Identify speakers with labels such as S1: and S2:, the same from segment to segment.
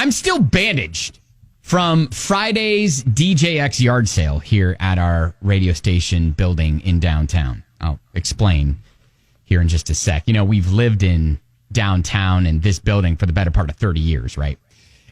S1: I'm still bandaged from Friday's DJX yard sale here at our radio station building in downtown. I'll explain here in just a sec. You know, we've lived in downtown in this building for the better part of 30 years, right?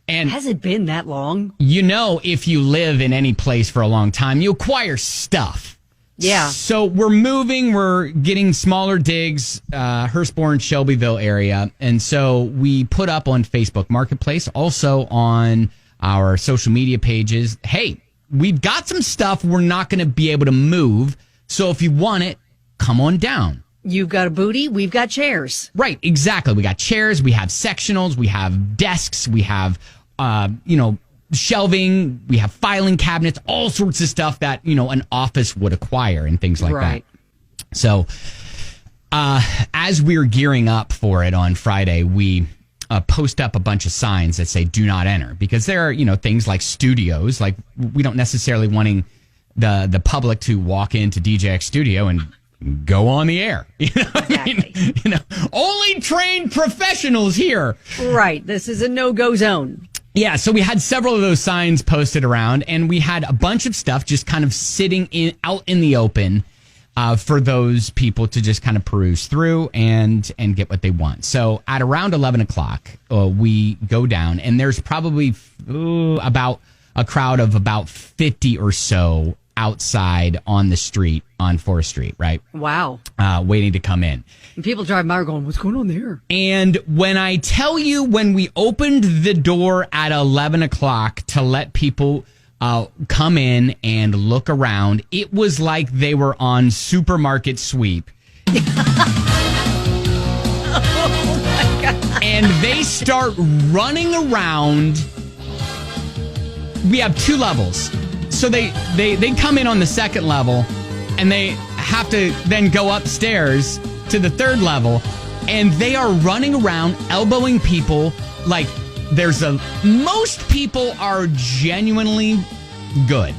S1: And
S2: has it been that long?
S1: You know, if you live in any place for a long time, you acquire stuff.
S2: Yeah.
S1: So we're moving, we're getting smaller digs, Hurstbourne, Shelbyville area. And so we put up on Facebook Marketplace, also on our social media pages, hey, we've got some stuff we're not going to be able to move. So if you want it, come on down.
S2: You've got a booty, we've got chairs.
S1: Right, exactly. We got chairs, we have sectionals, we have desks, we have, shelving, we have filing cabinets, all sorts of stuff that, an office would acquire and things like that. So as we're gearing up for it on Friday, we post up a bunch of signs that say do not enter, because there are, things like studios, like we don't necessarily wanting the public to walk into DJX studio and go on the air.
S2: Exactly.
S1: Only trained professionals here.
S2: Right. This is a no-go zone.
S1: Yeah, so we had several of those signs posted around, and we had a bunch of stuff just kind of sitting out in the open for those people to just kind of peruse through and get what they want. So at around 11 o'clock, we go down, and there's probably about a crowd of about 50 or so outside on the street on 4th Street, right?
S2: Wow.
S1: Waiting to come in.
S2: And people driving by are going, what's going on there?
S1: And when I tell you, when we opened the door at 11 o'clock to let people come in and look around, it was like they were on supermarket sweep.
S2: Oh my God.
S1: And they start running around. We have 2 levels. So they come in on the 2nd level, and they have to then go upstairs to the 3rd level, and they are running around elbowing people like most people are genuinely good.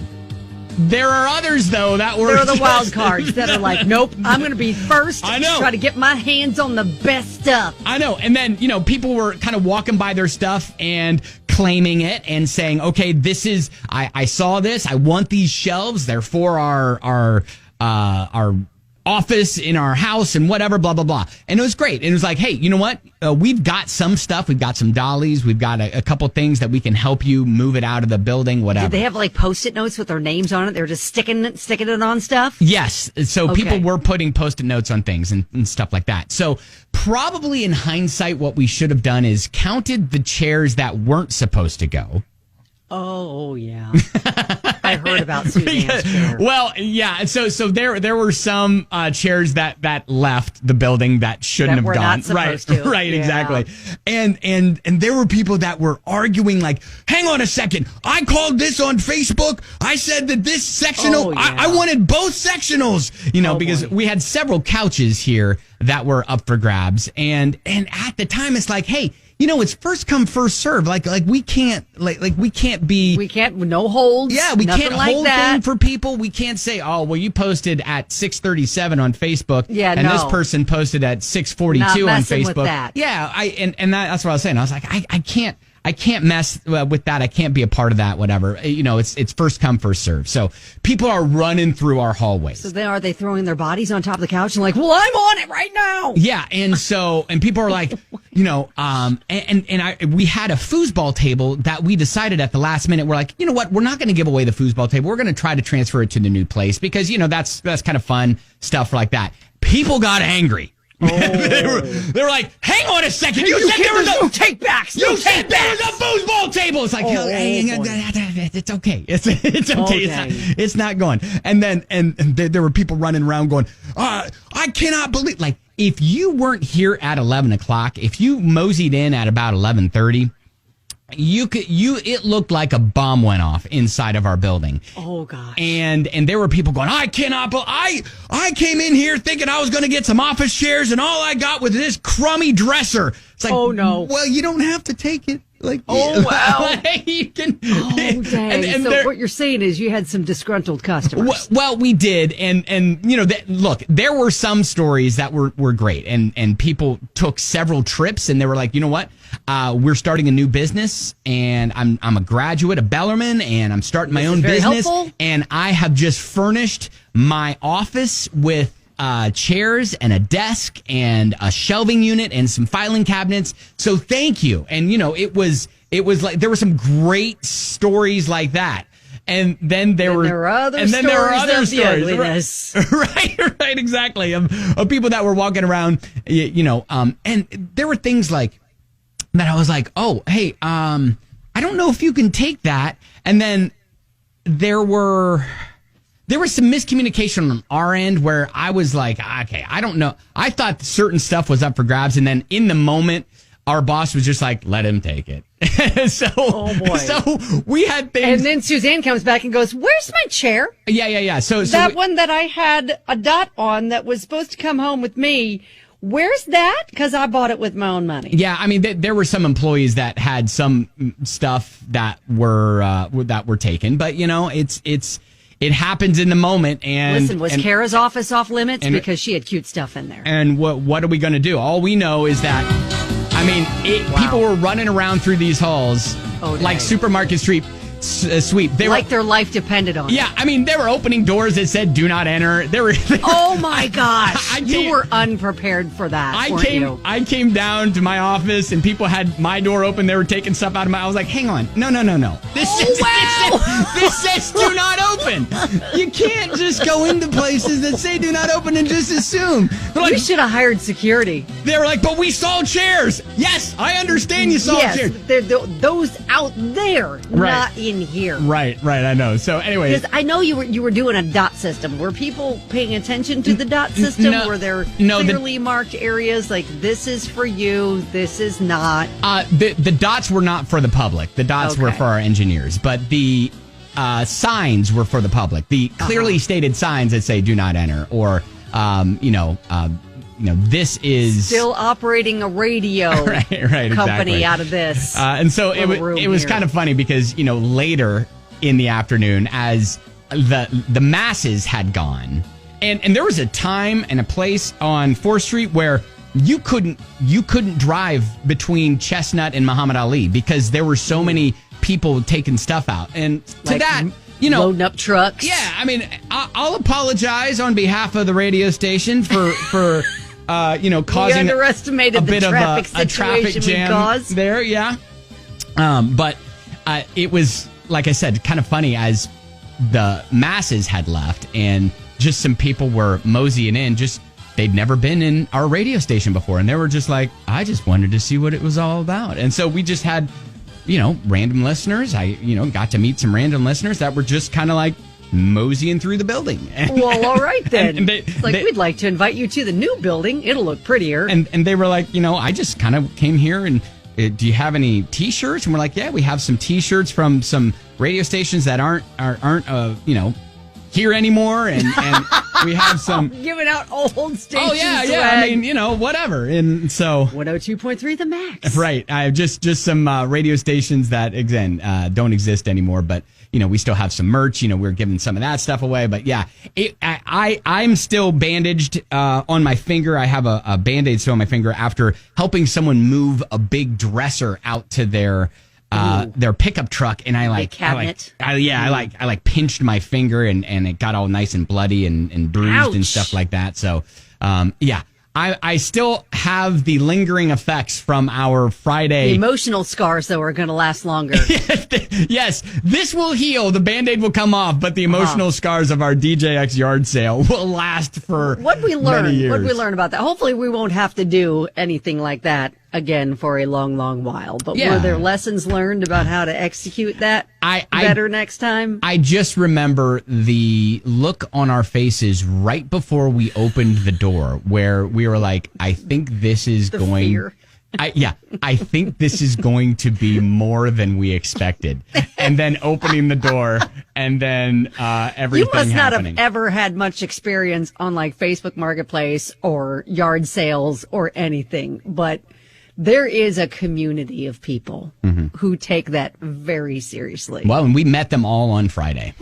S1: There are others, though, that were...
S2: There are the wild cards that are like, nope, I'm going to be first.
S1: I know.
S2: Try to get my hands on the best stuff.
S1: I know. And then, people were kind of walking by their stuff and claiming it and saying, okay, this is... I saw this. I want these shelves. They're for our office in our house and whatever, blah, blah, blah. And it was great. And it was like, hey, you know what? We've got some stuff. We've got some dollies. We've got a couple things that we can help you move it out of the building, whatever.
S2: Did they have like Post-it notes with their names on it? They're just sticking it on stuff?
S1: Yes. So people were putting Post-it notes on things and stuff like that. So probably in hindsight, what we should have done is counted the chairs that weren't supposed to go.
S2: Oh, yeah. I heard about Suzanne's chair.
S1: Well, yeah. So there were some chairs that left the building that shouldn't have
S2: were
S1: gone.
S2: Not supposed to.
S1: Right,
S2: Yeah.
S1: exactly. And there were people that were arguing like, hang on a second. I called this on Facebook. I said that this sectional, I wanted both sectionals, because we had several couches here that were up for grabs. And at the time it's like, hey, it's first come, first serve. Like we can't
S2: no holds.
S1: Yeah, we can't hold
S2: that
S1: thing for people. We can't say, oh, well, you posted at 6:37 on Facebook, and this person posted at 6:42 on Facebook.
S2: With that.
S1: Yeah, that's what I was saying. I was like, I can't mess with that. I can't be a part of that. Whatever. It's first come, first serve. So people are running through our hallways.
S2: So are they throwing their bodies on top of the couch and like, well, I'm on it right now.
S1: Yeah, and people are like, we had a foosball table that we decided at the last minute. We're like, you know what? We're not going to give away the foosball table. We're going to try to transfer it to the new place because that's kind of fun stuff like that. People got angry. Oh. they were like, hang on a second. You said there was no
S2: take-backs.
S1: You said there was a foosball table. It's like, it's okay. It's okay. It's not going. And then there were people running around going, I cannot believe. Like, if you weren't here at 11 o'clock, if you moseyed in at about 11:30, it looked like a bomb went off inside of our building.
S2: Oh gosh.
S1: And there were people going, I cannot believe I came in here thinking I was going to get some office chairs and all I got was this crummy dresser. It's like,
S2: oh no.
S1: Well, you don't have to take it. Like,
S2: oh, wow.
S1: Like, you can,
S2: dang.
S1: And
S2: so what you're saying is you had some disgruntled customers.
S1: Well, we did. And you know, look, there were some stories that were great. And people took several trips and they were like, you know what? We're starting a new business and I'm a graduate of Bellarmine and I'm starting my own business. Helpful. And I have just furnished my office with chairs and a desk and a shelving unit and some filing cabinets. So thank you. And you know, it was like there were some great stories like that. And then there were other stories. Right, exactly. Of people that were walking around, you know, and there were things like that I was like, oh, hey, I don't know if you can take that. And then there was some miscommunication on our end where I was like, okay, I don't know. I thought certain stuff was up for grabs. And then in the moment, our boss was just like, let him take it.
S2: Oh, boy.
S1: So we had things.
S2: And then Suzanne comes back and goes, where's my chair?
S1: Yeah. So
S2: that one that I had a dot on that was supposed to come home with me. Where's that? Because I bought it with my own money.
S1: Yeah, I mean, there were some employees that had some stuff that were taken. But, you know, it happens in the moment. And
S2: listen, was Kara's office off limits? Because she had cute stuff in there. And
S1: what are we going to do? All we know is that, I mean, people were running around through these halls like Supermarket Street sweep.
S2: Their life depended on it.
S1: Yeah, I mean, they were opening doors that said "Do not enter."
S2: Oh my gosh! You were unprepared for that.
S1: I came down to my office and people had my door open. They were taking stuff out of I was like, "Hang on, no. This says do not open. You can't just go into places that say do not open and just assume."
S2: Like, you should have hired security.
S1: They were like, "But we saw chairs." Yes, I understand you saw chairs.
S2: Those out there, not in here.
S1: Right, I know. So anyway,
S2: because I know you were doing a dot system. Were people paying attention to the dot system?
S1: No,
S2: were there clearly marked areas like this is for you, this is not?
S1: The dots were not for the public. The dots were for our engineers, but the signs were for the public. The clearly stated signs that say "Do not enter" or this is
S2: still operating a radio company out of this.
S1: And so it was kind of funny because, you know, later in the afternoon as the masses had gone and there was a time and a place on 4th Street where you couldn't drive between Chestnut and Muhammad Ali because there were so many people taking stuff out. And to that, you know,
S2: loading up trucks.
S1: Yeah, I mean, I'll apologize on behalf of the radio station for causing
S2: underestimated
S1: a bit of a traffic jam there. Yeah, but it was, like I said, kind of funny as the masses had left and just some people were moseying in. Just they'd never been in our radio station before, and they were just like, I just wanted to see what it was all about. And so we just had, you know, random listeners. I got to meet some random listeners that were just kind of like moseying through the building.
S2: Well, all right then. We'd like to invite you to the new building. It'll look prettier.
S1: And they were like, I just kind of came here and do you have any T-shirts? And we're like, yeah, we have some T-shirts from some radio stations that aren't here anymore, and we have some
S2: giving out old stations.
S1: Oh yeah. I mean, whatever. And so
S2: 102.3 The Max.
S1: Right. I have just some radio stations that again don't exist anymore, but we still have some merch. We're giving some of that stuff away. But yeah, I'm still bandaged on my finger. I have a Band-Aid still on my finger after helping someone move a big dresser out to their pickup truck, and I pinched my finger and it got all nice and bloody and bruised.
S2: Ouch.
S1: And stuff like that. So I still have the lingering effects from our Friday.
S2: The emotional scars, though, are going to last longer.
S1: Yes, this will heal. The Band-Aid will come off, but the emotional scars of our DJX yard sale will last for
S2: many years. What did we learn about that? Hopefully we won't have to do anything like that again for a long, long while. But were there lessons learned about how to execute that better next time? I just remember the look on our faces right before we opened the door where we were like, I think this is fear. I think this is going to be more than we expected. And then opening the door and then everything You must not
S1: happening.
S2: have ever had much experience on like Facebook Marketplace or yard sales or anything. But there is a community of people who take that very seriously.
S1: Well, and we met them all on Friday.